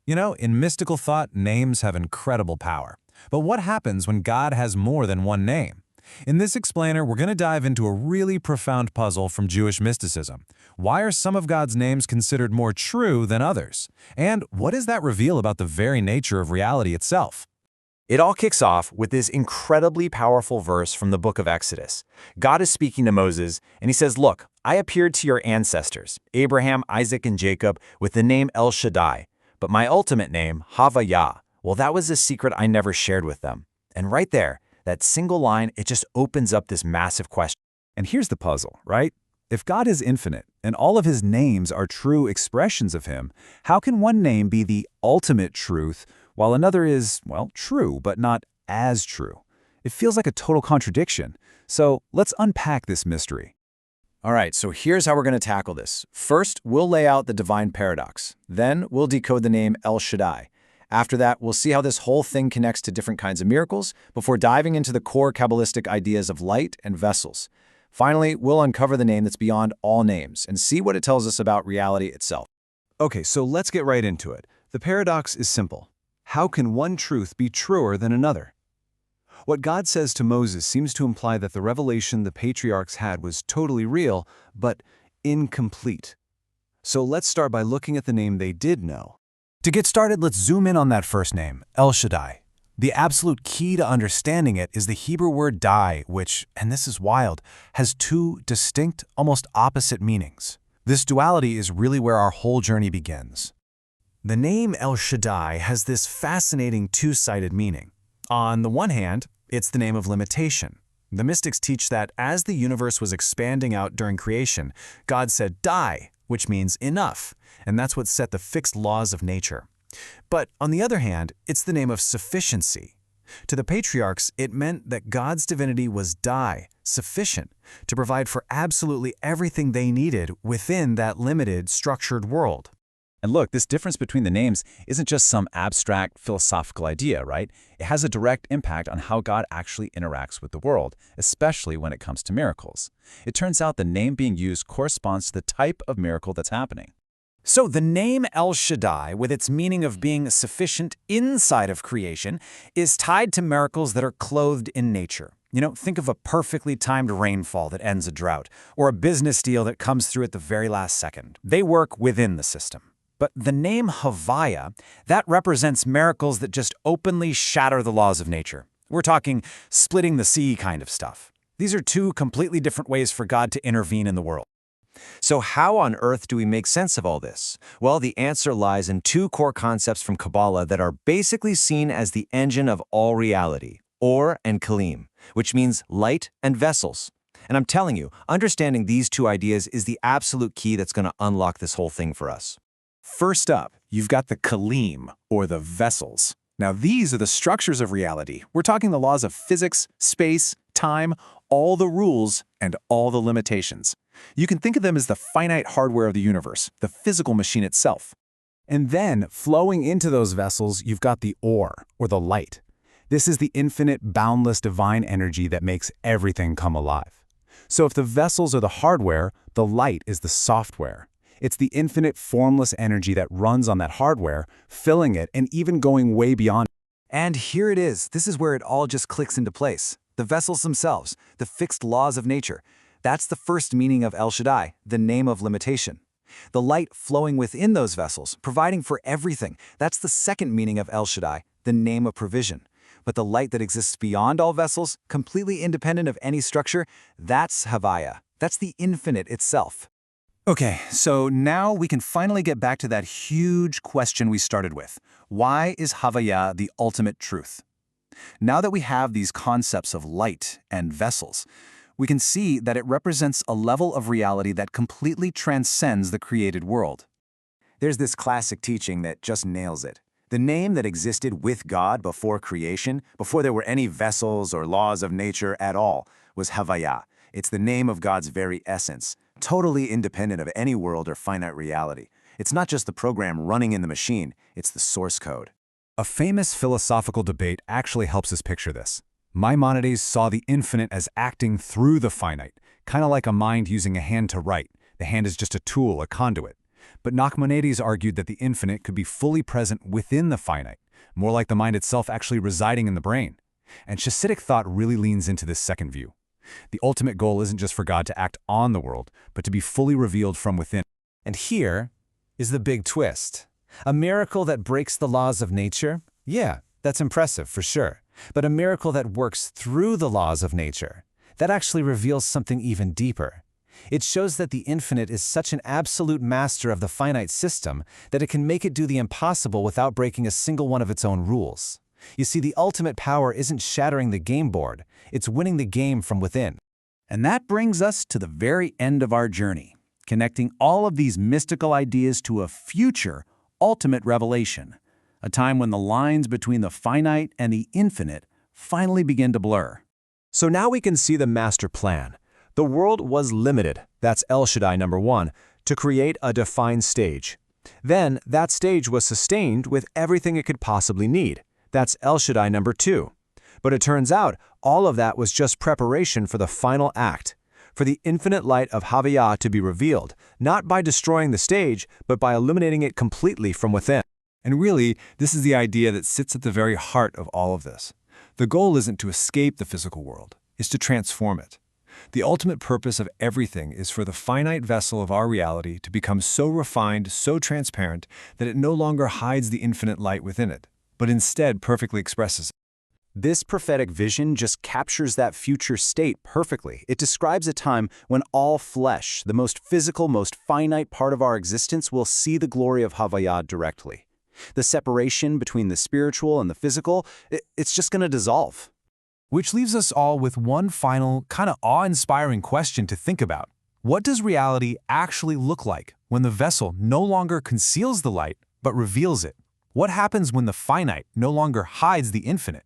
You know, in mystical thought, names have incredible power. But what happens when God has more than one name? In this explainer, we're going to dive into a really profound puzzle from Jewish mysticism. Why are some of God's names considered more true than others? And what does that reveal about the very nature of reality itself? It all kicks off with this incredibly powerful verse from the book of Exodus. God is speaking to Moses, and he says, "Look, I appeared to your ancestors, Abraham, Isaac, and Jacob, with the name El Shaddai, but my ultimate name, Havayah, well, that was a secret I never shared with them." And right there, that single line, it just opens up this massive question. And here's the puzzle, right? If God is infinite and all of his names are true expressions of him, how can one name be the ultimate truth while another is, well, true, but not as true? It feels like a total contradiction. So let's unpack this mystery. All right, so here's how we're going to tackle this. First, we'll lay out the divine paradox. Then we'll decode the name El Shaddai. After that, we'll see how this whole thing connects to different kinds of miracles before diving into the core Kabbalistic ideas of light and vessels. Finally, we'll uncover the name that's beyond all names and see what it tells us about reality itself. Okay, so let's get right into it. The paradox is simple. How can one truth be truer than another? What God says to Moses seems to imply that the revelation the patriarchs had was totally real, but incomplete. So let's start by looking at the name they did know. To get started, let's zoom in on that first name, El Shaddai. The absolute key to understanding it is the Hebrew word dai, which, and this is wild, has two distinct, almost opposite meanings. This duality is really where our whole journey begins. The name El Shaddai has this fascinating two-sided meaning. On the one hand, it's the name of limitation. The mystics teach that as the universe was expanding out during creation, God said "die," which means enough, and that's what set the fixed laws of nature. But on the other hand, it's the name of sufficiency. To the patriarchs, it meant that God's divinity was dai, sufficient, to provide for absolutely everything they needed within that limited, structured world. And look, this difference between the names isn't just some abstract philosophical idea, right? It has a direct impact on how God actually interacts with the world, especially when it comes to miracles. It turns out the name being used corresponds to the type of miracle that's happening. So the name El Shaddai, with its meaning of being sufficient inside of creation, is tied to miracles that are clothed in nature. You know, think of a perfectly timed rainfall that ends a drought, or a business deal that comes through at the very last second. They work within the system. But the name Havaya, that represents miracles that just openly shatter the laws of nature. We're talking splitting the sea kind of stuff. These are two completely different ways for God to intervene in the world. So how on earth do we make sense of all this? Well, the answer lies in two core concepts from Kabbalah that are basically seen as the engine of all reality, Or and Kalim, which means light and vessels. And I'm telling you, understanding these two ideas is the absolute key that's going to unlock this whole thing for us. First up, you've got the Kalim, or the vessels. Now, these are the structures of reality. We're talking the laws of physics, space, time, all the rules, and all the limitations. You can think of them as the finite hardware of the universe, the physical machine itself. And then, flowing into those vessels, you've got the Or, or the light. This is the infinite, boundless divine energy that makes everything come alive. So if the vessels are the hardware, the light is the software. It's the infinite, formless energy that runs on that hardware, filling it and even going way beyond. And here it is. This is where it all just clicks into place. The vessels themselves, the fixed laws of nature. That's the first meaning of El Shaddai, the name of limitation. The light flowing within those vessels, providing for everything. That's the second meaning of El Shaddai, the name of provision. But the light that exists beyond all vessels, completely independent of any structure, that's Havaya. That's the infinite itself. Okay, so now we can finally get back to that huge question we started with. Why is Havaya the ultimate truth? Now that we have these concepts of light and vessels, we can see that it represents a level of reality that completely transcends the created world. There's this classic teaching that just nails it. The name that existed with God before creation, before there were any vessels or laws of nature at all, was Havaya. It's the name of God's very essence, totally independent of any world or finite reality. It's not just the program running in the machine, it's the source code. A famous philosophical debate actually helps us picture this. Maimonides saw the infinite as acting through the finite, kind of like a mind using a hand to write. The hand is just a tool, a conduit. But Nachmanides argued that the infinite could be fully present within the finite, more like the mind itself actually residing in the brain. And Hasidic thought really leans into this second view. The ultimate goal isn't just for God to act on the world, but to be fully revealed from within. And here is the big twist. A miracle that breaks the laws of nature? Yeah, that's impressive for sure. But a miracle that works through the laws of nature, that actually reveals something even deeper. It shows that the infinite is such an absolute master of the finite system that it can make it do the impossible without breaking a single one of its own rules. You see, the ultimate power isn't shattering the game board, it's winning the game from within. And that brings us to the very end of our journey, connecting all of these mystical ideas to a future, ultimate revelation, a time when the lines between the finite and the infinite finally begin to blur. So now we can see the master plan. The world was limited, that's El Shaddai number 1, to create a defined stage. Then that stage was sustained with everything it could possibly need. That's El Shaddai number 2. But it turns out all of that was just preparation for the final act, for the infinite light of Havayah to be revealed, not by destroying the stage, but by illuminating it completely from within. And really, this is the idea that sits at the very heart of all of this. The goal isn't to escape the physical world, it's to transform it. The ultimate purpose of everything is for the finite vessel of our reality to become so refined, so transparent, that it no longer hides the infinite light within it, but instead perfectly expresses it. This prophetic vision just captures that future state perfectly. It describes a time when all flesh, the most physical, most finite part of our existence, will see the glory of Havayah directly. The separation between the spiritual and the physical, it's just going to dissolve. Which leaves us all with one final, kind of awe-inspiring question to think about. What does reality actually look like when the vessel no longer conceals the light, but reveals it? What happens when the finite no longer hides the infinite,